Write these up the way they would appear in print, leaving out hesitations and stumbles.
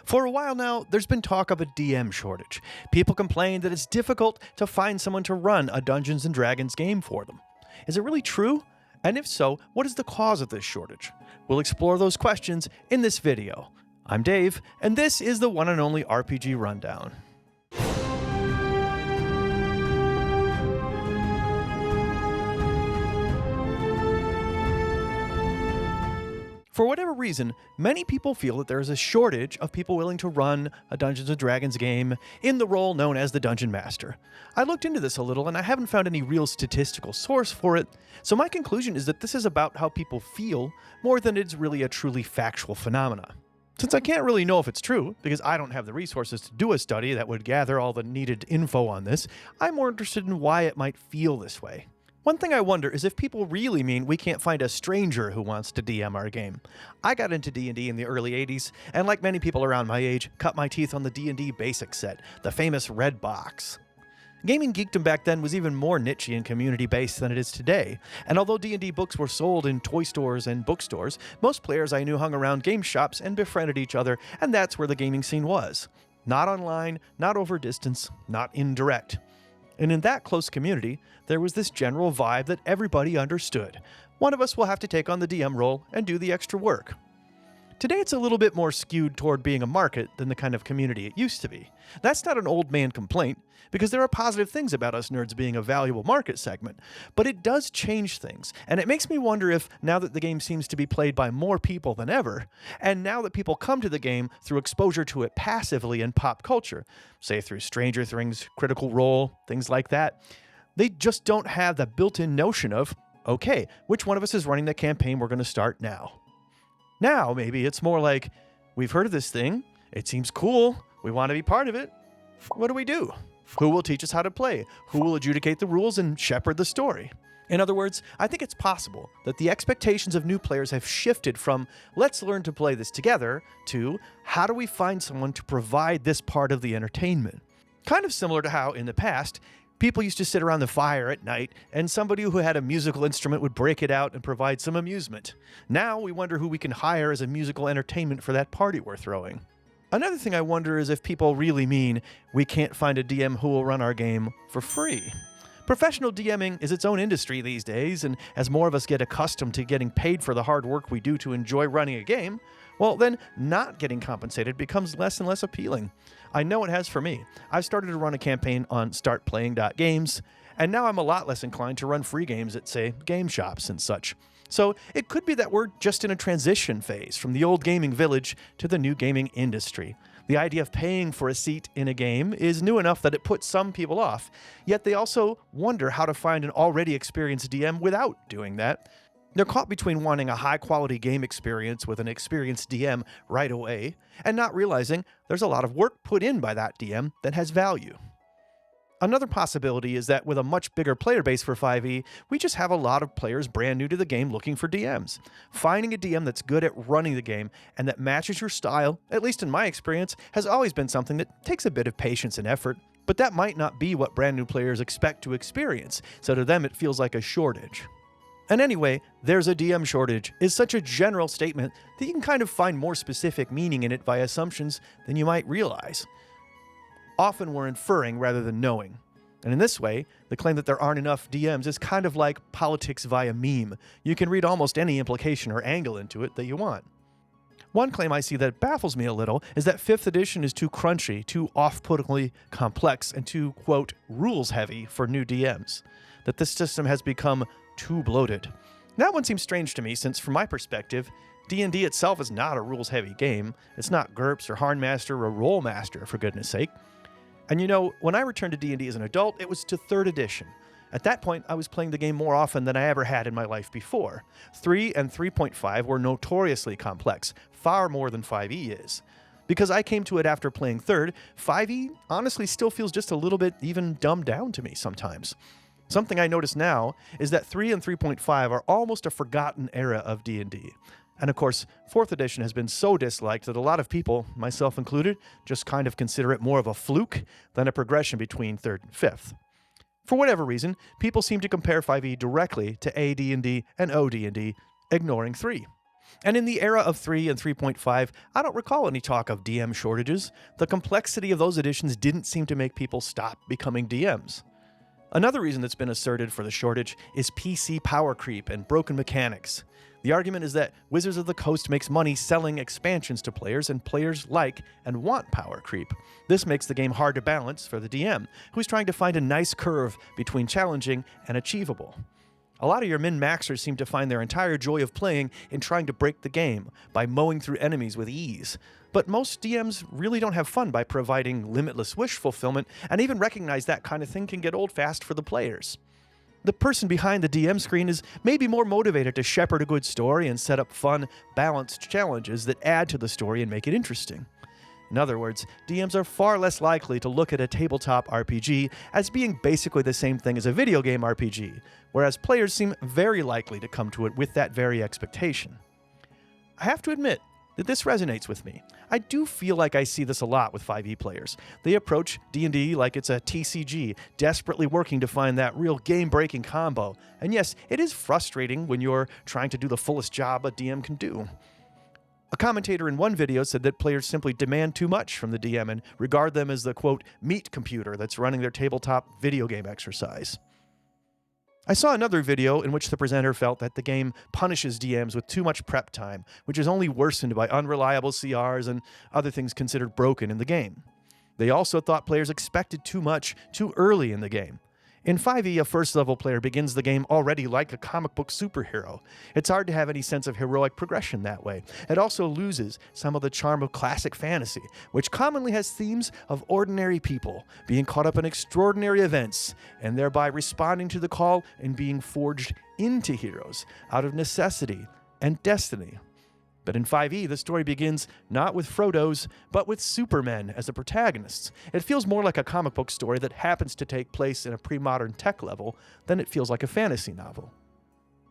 For a while now, there's been talk of a DM shortage. People complain that it's difficult to find someone to run a Dungeons & Dragons game for them. Is it really true? And if so, what is the cause of this shortage? We'll explore those questions in this video. I'm Dave, and this is the one and only RPG Rundown. For whatever reason, many people feel that there is a shortage of people willing to run a Dungeons & Dragons game in the role known as the Dungeon Master. I looked into this a little and I haven't found any real statistical source for it, so my conclusion is that this is about how people feel more than it's really a truly factual phenomena. Since I can't really know if it's true, because I don't have the resources to do a study that would gather all the needed info on this, I'm more interested in why it might feel this way. One thing I wonder is if people really mean we can't find a stranger who wants to DM our game. I got into D&D in the early 80s, and like many people around my age, cut my teeth on the D&D basic set, the famous red box. Gaming geekdom back then was even more niche and community-based than it is today, and although D&D books were sold in toy stores and bookstores, most players I knew hung around game shops and befriended each other, and that's where the gaming scene was. Not online, not over distance, not indirect. And in that close community, there was this general vibe that everybody understood. One of us will have to take on the DM role and do the extra work. Today it's a little bit more skewed toward being a market than the kind of community it used to be. That's not an old man complaint, because there are positive things about us nerds being a valuable market segment, but it does change things, and it makes me wonder if, now that the game seems to be played by more people than ever, and now that people come to the game through exposure to it passively in pop culture, say through Stranger Things, Critical Role, things like that, they just don't have the built-in notion of, okay, which one of us is running the campaign we're going to start now? Now, maybe it's more like, we've heard of this thing, it seems cool, we want to be part of it, what do we do? Who will teach us how to play? Who will adjudicate the rules and shepherd the story? In other words, I think it's possible that the expectations of new players have shifted from, let's learn to play this together, to, how do we find someone to provide this part of the entertainment? Kind of similar to how, in the past, people used to sit around the fire at night, and somebody who had a musical instrument would break it out and provide some amusement. Now we wonder who we can hire as a musical entertainment for that party we're throwing. Another thing I wonder is if people really mean we can't find a DM who will run our game for free. Professional DMing is its own industry these days, and as more of us get accustomed to getting paid for the hard work we do to enjoy running a game, well, then not getting compensated becomes less and less appealing. I know it has for me. I've started to run a campaign on startplaying.games, and now I'm a lot less inclined to run free games at, say, game shops and such. So it could be that we're just in a transition phase from the old gaming village to the new gaming industry. The idea of paying for a seat in a game is new enough that it puts some people off, yet they also wonder how to find an already experienced DM without doing that. They're caught between wanting a high-quality game experience with an experienced DM right away, and not realizing there's a lot of work put in by that DM that has value. Another possibility is that with a much bigger player base for 5e, we just have a lot of players brand new to the game looking for DMs. Finding a DM that's good at running the game and that matches your style, at least in my experience, has always been something that takes a bit of patience and effort, but that might not be what brand new players expect to experience, so to them it feels like a shortage. And anyway, there's a DM shortage is such a general statement that you can kind of find more specific meaning in it via assumptions than you might realize. Often we're inferring rather than knowing. And in this way, the claim that there aren't enough DMs is kind of like politics via meme. You can read almost any implication or angle into it that you want. One claim I see that baffles me a little is that 5th edition is too crunchy, too off-puttingly complex, and too, quote, rules-heavy for new DMs. That this system has become too bloated. That one seems strange to me since, from my perspective, D&D itself is not a rules-heavy game. It's not GURPS or Hardmaster or Rollmaster, for goodness sake. And you know, when I returned to D&D as an adult, it was to 3rd edition. At that point, I was playing the game more often than I ever had in my life before. 3 and 3.5 were notoriously complex, far more than 5e is. Because I came to it after playing 3rd, 5e honestly still feels just a little bit even dumbed down to me sometimes. Something I notice now is that 3 and 3.5 are almost a forgotten era of D&D. And of course, 4th edition has been so disliked that a lot of people, myself included, just kind of consider it more of a fluke than a progression between 3rd and 5th. For whatever reason, people seem to compare 5e directly to AD&D and OD&D, ignoring 3. And in the era of 3 and 3.5, I don't recall any talk of DM shortages. The complexity of those editions didn't seem to make people stop becoming DMs. Another reason that's been asserted for the shortage is PC power creep and broken mechanics. The argument is that Wizards of the Coast makes money selling expansions to players, and players like and want power creep. This makes the game hard to balance for the DM, who's trying to find a nice curve between challenging and achievable. A lot of your min-maxers seem to find their entire joy of playing in trying to break the game by mowing through enemies with ease. But most DMs really don't have fun by providing limitless wish fulfillment, and even recognize that kind of thing can get old fast for the players. The person behind the DM screen is maybe more motivated to shepherd a good story and set up fun, balanced challenges that add to the story and make it interesting. In other words, DMs are far less likely to look at a tabletop RPG as being basically the same thing as a video game RPG, whereas players seem very likely to come to it with that very expectation. I have to admit that this resonates with me. I do feel like I see this a lot with 5e players. They approach D&D like it's a TCG, desperately working to find that real game-breaking combo. And yes, it is frustrating when you're trying to do the fullest job a DM can do. A commentator in one video said that players simply demand too much from the DM and regard them as the, quote, meat computer that's running their tabletop video game exercise. I saw another video in which the presenter felt that the game punishes DMs with too much prep time, which is only worsened by unreliable CRs and other things considered broken in the game. They also thought players expected too much too early in the game. In 5e, a first-level player begins the game already like a comic book superhero. It's hard to have any sense of heroic progression that way. It also loses some of the charm of classic fantasy, which commonly has themes of ordinary people being caught up in extraordinary events, and thereby responding to the call and being forged into heroes out of necessity and destiny. But in 5e, the story begins not with Frodos, but with Supermen as the protagonists. It feels more like a comic book story that happens to take place in a pre-modern tech level than it feels like a fantasy novel.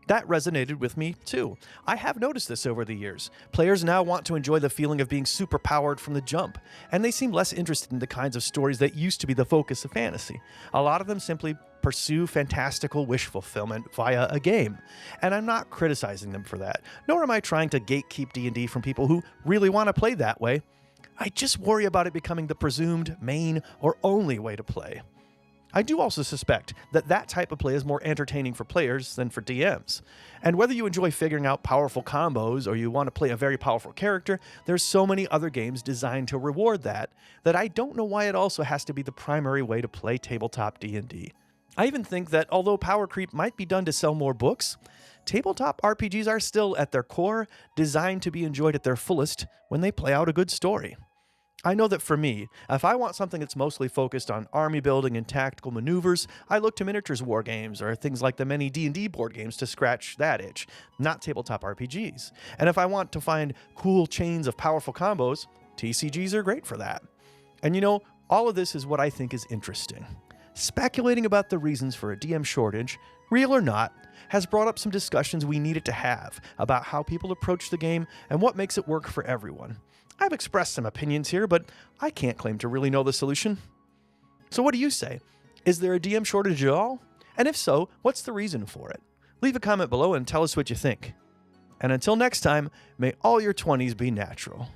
That resonated with me, too. I have noticed this over the years. Players now want to enjoy the feeling of being superpowered from the jump, and they seem less interested in the kinds of stories that used to be the focus of fantasy. A lot of them simply pursue fantastical wish fulfillment via a game, and I'm not criticizing them for that, nor am I trying to gatekeep D&D from people who really want to play that way. I just worry about it becoming the presumed main or only way to play. I do also suspect that that type of play is more entertaining for players than for DMs. And whether you enjoy figuring out powerful combos or you want to play a very powerful character, there's so many other games designed to reward that I don't know why it also has to be the primary way to play tabletop D&D. I even think that although power creep might be done to sell more books, tabletop RPGs are still, at their core, designed to be enjoyed at their fullest when they play out a good story. I know that for me, if I want something that's mostly focused on army building and tactical maneuvers, I look to miniatures war games or things like the many D&D board games to scratch that itch, not tabletop RPGs. And if I want to find cool chains of powerful combos, TCGs are great for that. And you know, all of this is what I think is interesting. Speculating about the reasons for a DM shortage, real or not, has brought up some discussions we needed to have about how people approach the game and what makes it work for everyone. I've expressed some opinions here, but I can't claim to really know the solution. So what do you say? Is there a DM shortage at all? And if so, what's the reason for it? Leave a comment below and tell us what you think. And until next time, may all your 20s be natural.